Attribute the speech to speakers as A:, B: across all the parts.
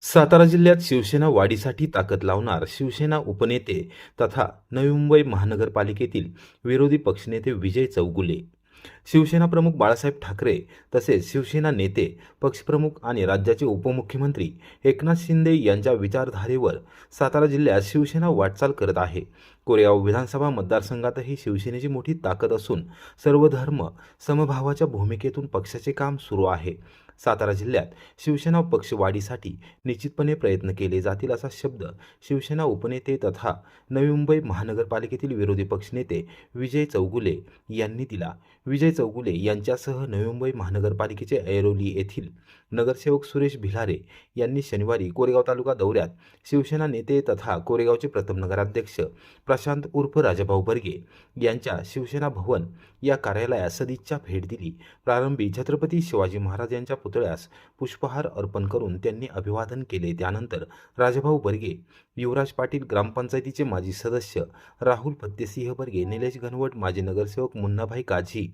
A: सातारा जिल्ह्यात शिवसेना वाढीसाठी ताकद लावणार शिवसेना उपनेते तथा नवी मुंबई महानगरपालिकेतील विरोधी पक्षनेते विजय चौगुले, शिवसेना प्रमुख बाळासाहेब ठाकरे तसेच शिवसेना नेते, पक्षप्रमुख आणि राज्याचे उपमुख्यमंत्री एकनाथ शिंदे यांच्या विचारधारेवर सातारा जिल्ह्यात शिवसेना वाटचाल करत आहे. कोरेगाव विधानसभा मतदारसंघातही शिवसेनेची मोठी ताकद असून सर्व धर्म समभावाच्या भूमिकेतून पक्षाचे काम सुरू आहे. सातारा जिल्ह्यात शिवसेना पक्षवाढीसाठी निश्चितपणे प्रयत्न केले जातील असा शब्द शिवसेना उपनेते तथा नवी मुंबई महानगरपालिकेतील विरोधी पक्षनेते विजय चौगुले यांनी दिला. विजय चौगुले यांच्यासह नवी मुंबई महानगरपालिकेचे ऐरोली येथील नगरसेवक सुरेश भिलारे यांनी शनिवारी कोरेगाव तालुका दौऱ्यात शिवसेना नेते तथा कोरेगावचे प्रथम नगराध्यक्ष प्रशांत उर्फ राजाभाऊ बर्गे यांच्या शिवसेना भवन या कार्यालयात सदिच्छा भेट दिली. प्रारंभी छत्रपती शिवाजी महाराज यांच्या पुतळ्यास पुष्पहार अर्पण करून त्यांनी अभिवादन केले. त्यानंतर राजाभाऊ बर्गे, युवराज पाटील, ग्रामपंचायतीचे माजी सदस्य राहुल फत्तेसिंह बर्गे, निलेश घनवट, माजी नगरसेवक मुन्नाभाई काझी,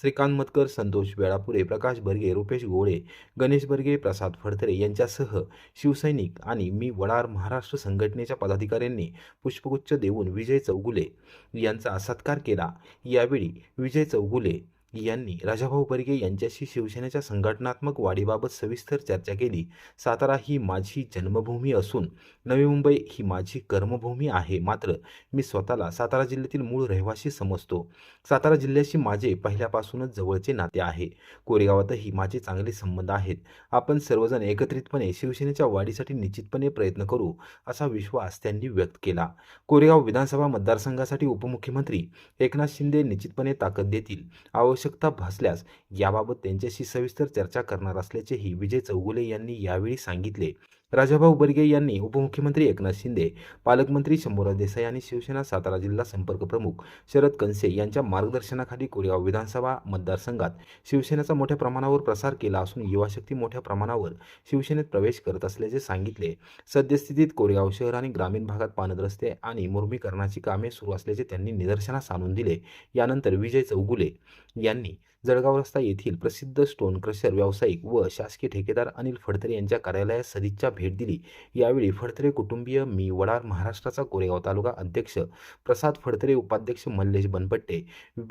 A: श्रीकांत मतकर, संतोष वेळापुरे, प्रकाश बर्गे, रुपेश गोळे, गणेश बर्गे, प्रसाद फडतरे यांच्यासह शिवसैनिक आणि मी वडार महाराष्ट्र संघटनेच्या पदाधिकाऱ्यांनी पुष्पगुच्छ देऊन विजय चौगुले यांचा सत्कार केला. यावेळी विजय चौगुले यांनी राजाभाऊ बर्गे यांच्याशी शिवसेनेच्या संघटनात्मक वाढीबाबत सविस्तर चर्चा केली. सातारा ही माझी जन्मभूमी असून नवी मुंबई ही माझी कर्मभूमी आहे. मात्र मी स्वतःला सातारा जिल्ह्यातील मूळ रहिवासी समजतो. सातारा जिल्ह्याशी माझे पहिल्यापासूनच जवळचे नाते आहे. कोरेगावातही माझे चांगले संबंध आहेत. आपण सर्वजण एकत्रितपणे शिवसेनेच्या वाढीसाठी निश्चितपणे प्रयत्न करू असा विश्वास त्यांनी व्यक्त केला. कोरेगाव विधानसभा मतदारसंघासाठी उपमुख्यमंत्री एकनाथ शिंदे निश्चितपणे ताकद देतील. आवश्यकता भासल्यास याबाबत त्यांच्याशी सविस्तर चर्चा करणार असल्याचेही विजय चौगुले यांनी यावेळी सांगितले. राजाभाऊ बर्गे यांनी उपमुख्यमंत्री एकनाथ शिंदे, पालकमंत्री शंभूराज देसाई आणि शिवसेना सातारा जिल्हा संपर्क प्रमुख शरद कनसे यांच्या मार्गदर्शनाखाली कोरेगाव विधानसभा मतदारसंघात शिवसेनेचा मोठ्या प्रमाणावर प्रसार केला असून युवाशक्ती मोठ्या प्रमाणावर शिवसेनेत प्रवेश करत असल्याचे सांगितले. सद्यस्थितीत कोरेगाव शहर आणि ग्रामीण भागात पाणंद रस्ते आणि मुर्मीकरणाची कामे सुरू असल्याचे त्यांनी निदर्शनास आणून दिले. यानंतर विजय चौगुले यांनी जळगाव रस्ता येथील प्रसिद्ध स्टोन क्रशर व्यावसायिक व शासकीय ठेकेदार अनिल फडतरे यांच्या कार्यालयात सदिच्छा भेट दिली. यावेळी फडतरे कुटुंबीय, मी वडार महाराष्ट्राचा कोरेगाव तालुका अध्यक्ष प्रसाद फडतरे, उपाध्यक्ष मल्लेश बनपट्टे,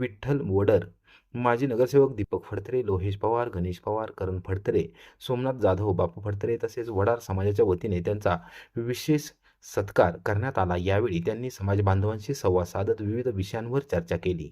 A: विठ्ठल वडर, माजी नगरसेवक दीपक फडतरे, लोहेश पवार, गणेश पवार, करण फडतरे, सोमनाथ जाधव, बापू फडतरे तसेच वडार समाजाच्या वतीने त्यांचा विशेष सत्कार करण्यात आला. यावेळी त्यांनी समाज बांधवांशी संवाद साधत विविध विषयांवर चर्चा केली.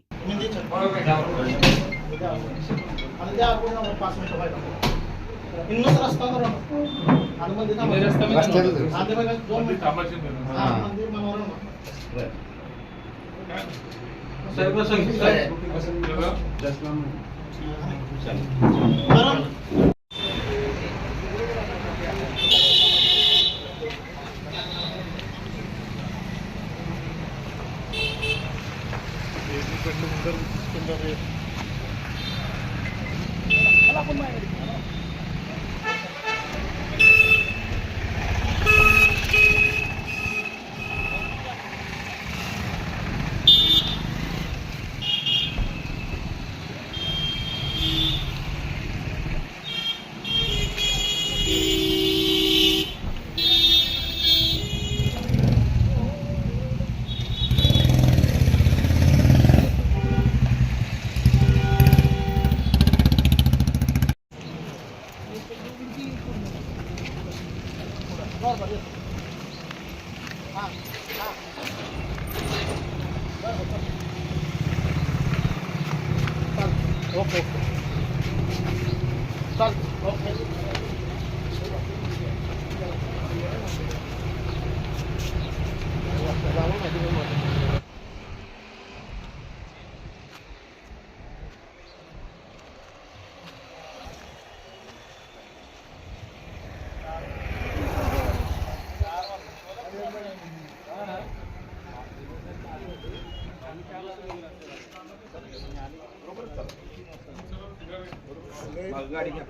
B: गाडी घ्या.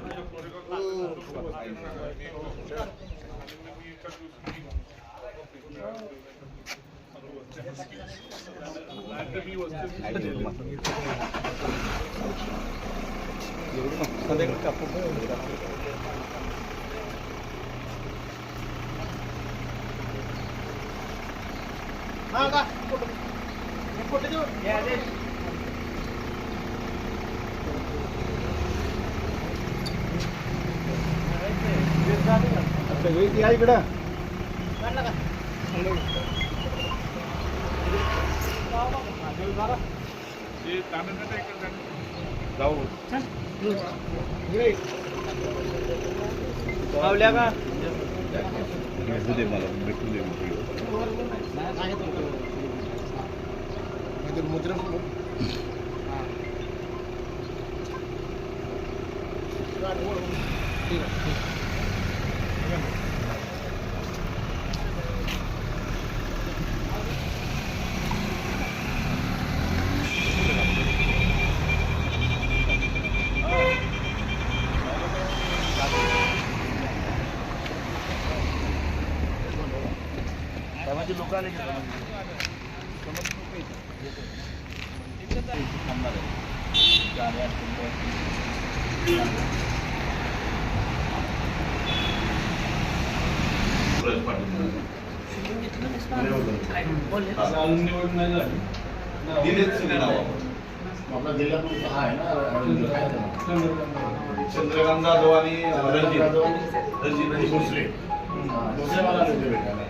B: सगळी या इकडं पावल्या का मुद्रा लोक आले आपला जिल्हा हा आहे ना चंद्रकांत जाधव आणि रणजित भोसले मला भेटायला